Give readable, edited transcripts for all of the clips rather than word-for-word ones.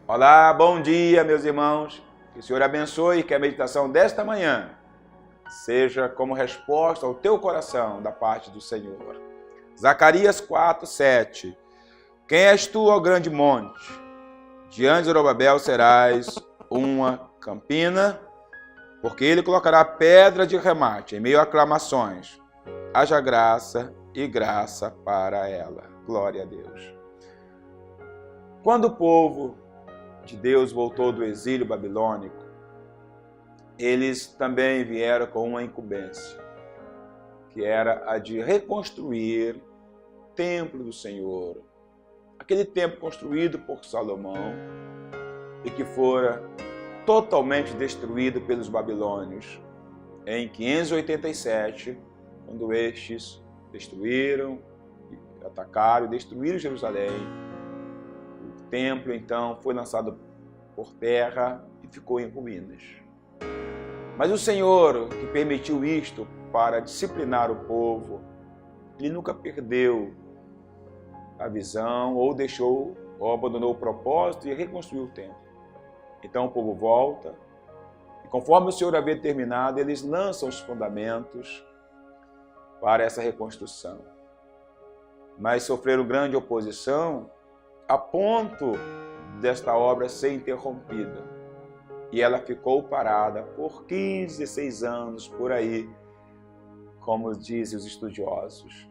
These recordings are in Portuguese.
Olá, bom dia, meus irmãos. Que o Senhor abençoe e que a meditação desta manhã seja como resposta ao teu coração da parte do Senhor. Zacarias 4:7. Quem és tu, ó grande monte? Diante de Zorobabel serás uma campina, porque ele colocará pedra de remate em meio a aclamações. Haja graça e graça para ela. Glória a Deus. Quando o povo de Deus voltou do exílio babilônico, eles também vieram com uma incumbência, que era a de reconstruir o templo do Senhor, aquele templo construído por Salomão e que fora totalmente destruído pelos babilônios em 587, quando estes destruíram, atacaram e destruíram Jerusalém. O templo, então, foi lançado por terra e ficou em ruínas. Mas o Senhor, que permitiu isto para disciplinar o povo, ele nunca perdeu a visão ou deixou ou abandonou o propósito e reconstruiu o templo. Então o povo volta e, conforme o Senhor havia determinado, eles lançam os fundamentos para essa reconstrução. Mas sofreram grande oposição a ponto desta obra ser interrompida. E ela ficou parada por 15, 16 anos, por aí, como dizem os estudiosos.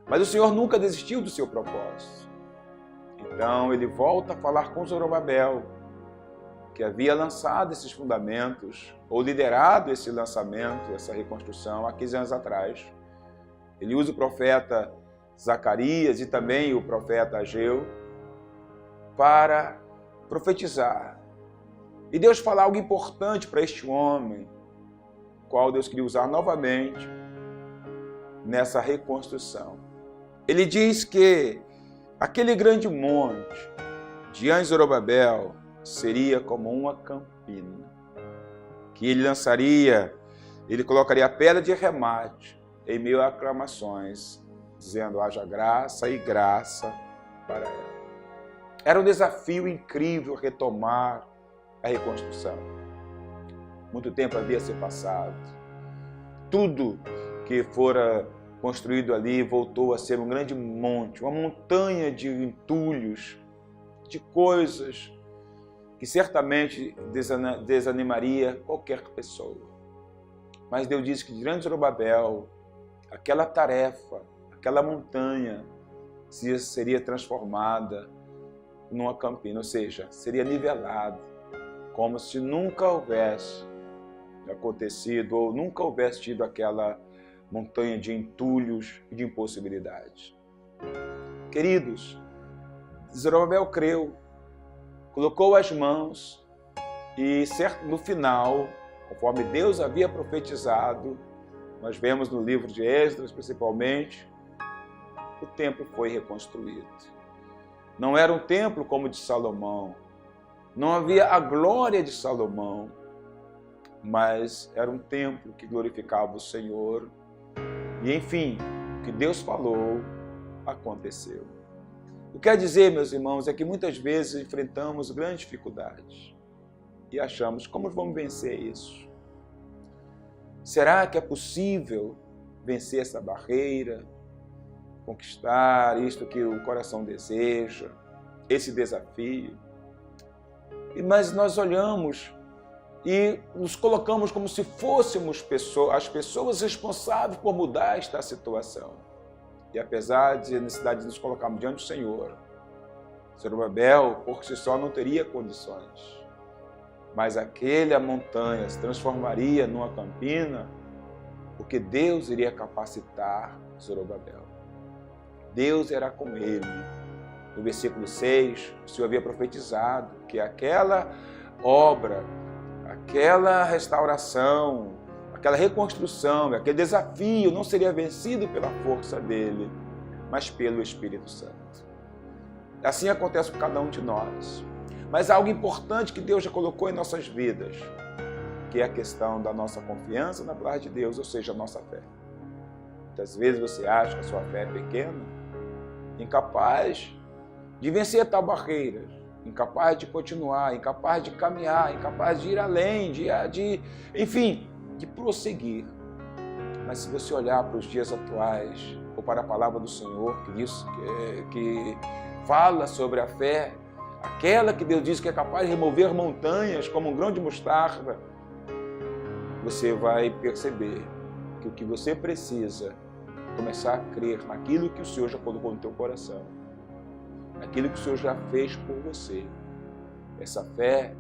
Mas o Senhor nunca desistiu do seu propósito. Então ele volta a falar com Zorobabel, que havia lançado esses fundamentos, ou liderado esse lançamento, essa reconstrução, há 15 anos atrás. Ele usa o profeta Zacarias e também o profeta Ageu para profetizar. E Deus fala algo importante para este homem, qual Deus queria usar novamente nessa reconstrução. Ele diz que aquele grande monte, diante de Zorobabel, seria como uma campina, que ele lançaria, ele colocaria a pedra de remate em meio a aclamações, dizendo: haja graça e graça para ela. Era um desafio incrível retomar a reconstrução. Muito tempo havia se passado. Tudo que fora construído ali voltou a ser um grande monte, uma montanha de entulhos, de coisas que certamente desanimaria qualquer pessoa. Mas Deus disse que diante de Zorobabel, aquela tarefa, aquela montanha seria transformada numa campina, ou seja, seria nivelado, como se nunca houvesse acontecido ou nunca houvesse tido aquela montanha de entulhos e de impossibilidades. Queridos, Zorobabel creu, colocou as mãos e no final, conforme Deus havia profetizado, nós vemos no livro de Esdras principalmente, o templo foi reconstruído. Não era um templo como o de Salomão, não havia a glória de Salomão, mas era um templo que glorificava o Senhor. E enfim, o que Deus falou aconteceu. O que quer dizer, meus irmãos, é que muitas vezes enfrentamos grandes dificuldades e achamos: como vamos vencer isso? Será que é possível vencer essa barreira, conquistar isto que o coração deseja, esse desafio? Mas nós olhamos e nos colocamos como se fôssemos as pessoas responsáveis por mudar esta situação. E apesar de a necessidade de nos colocarmos diante do Senhor, Zorobabel, por si só, não teria condições. Mas aquela montanha se transformaria numa campina, porque Deus iria capacitar Zorobabel. Deus era com ele. No versículo 6, o Senhor havia profetizado que aquela obra, aquela restauração, aquela reconstrução, aquele desafio não seria vencido pela força dele, mas pelo Espírito Santo. Assim acontece com cada um de nós. Mas há algo importante que Deus já colocou em nossas vidas, que é a questão da nossa confiança na palavra de Deus, ou seja, a nossa fé. Muitas vezes você acha que a sua fé é pequena, incapaz de vencer tal barreira, incapaz de continuar, incapaz de caminhar, incapaz de ir além, enfim, de prosseguir. Mas se você olhar para os dias atuais, ou para a palavra do Senhor, que fala sobre a fé, aquela que Deus diz que é capaz de remover montanhas como um grão de mostarda, você vai perceber que o que você precisa é começar a crer naquilo que o Senhor já colocou no teu coração, naquilo que o Senhor já fez por você. Essa fé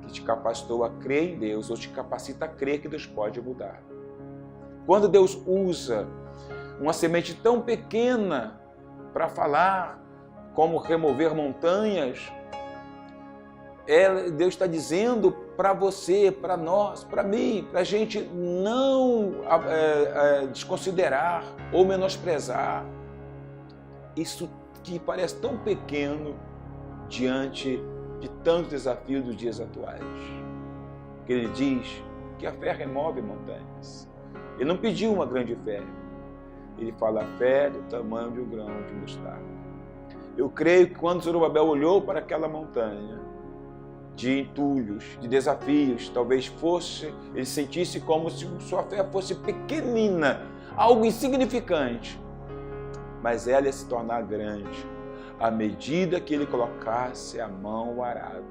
que te capacitou a crer em Deus, ou te capacita a crer que Deus pode mudar. Quando Deus usa uma semente tão pequena para falar como remover montanhas, Deus está dizendo para você, para nós, para mim, para a gente não desconsiderar ou menosprezar isso que parece tão pequeno diante de tantos desafios dos dias atuais. Porque ele diz que a fé remove montanhas. Ele não pediu uma grande fé. Ele fala a fé do tamanho de um grão de mostarda. Eu creio que quando Zorobabel olhou para aquela montanha de entulhos, de desafios, talvez ele sentisse como se sua fé fosse pequenina, algo insignificante. Mas ela ia se tornar grande à medida que ele colocasse a mão no arado,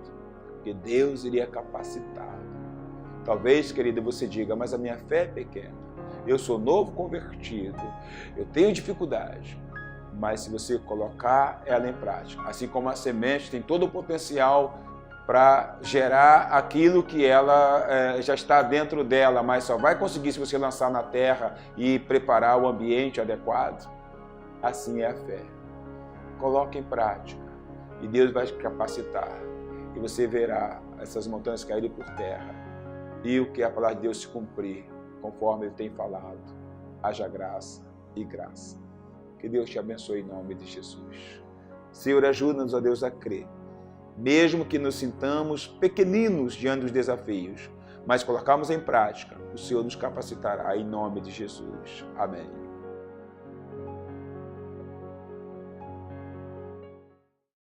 porque Deus iria capacitá-lo. Talvez, querida, você diga, mas a minha fé é pequena, eu sou novo convertido, eu tenho dificuldade. Mas se você colocar ela em prática, assim como a semente tem todo o potencial para gerar aquilo que ela já está dentro dela, mas só vai conseguir se você lançar na terra e preparar o ambiente adequado, assim é a fé. Coloque em prática e Deus vai te capacitar e você verá essas montanhas caírem por terra e o que a palavra de Deus se cumprir, conforme Ele tem falado. Haja graça e graça. Que Deus te abençoe em nome de Jesus. Senhor, ajuda-nos, ó Deus, a crer. Mesmo que nos sintamos pequeninos diante dos desafios, mas colocarmos em prática, o Senhor nos capacitará em nome de Jesus. Amém.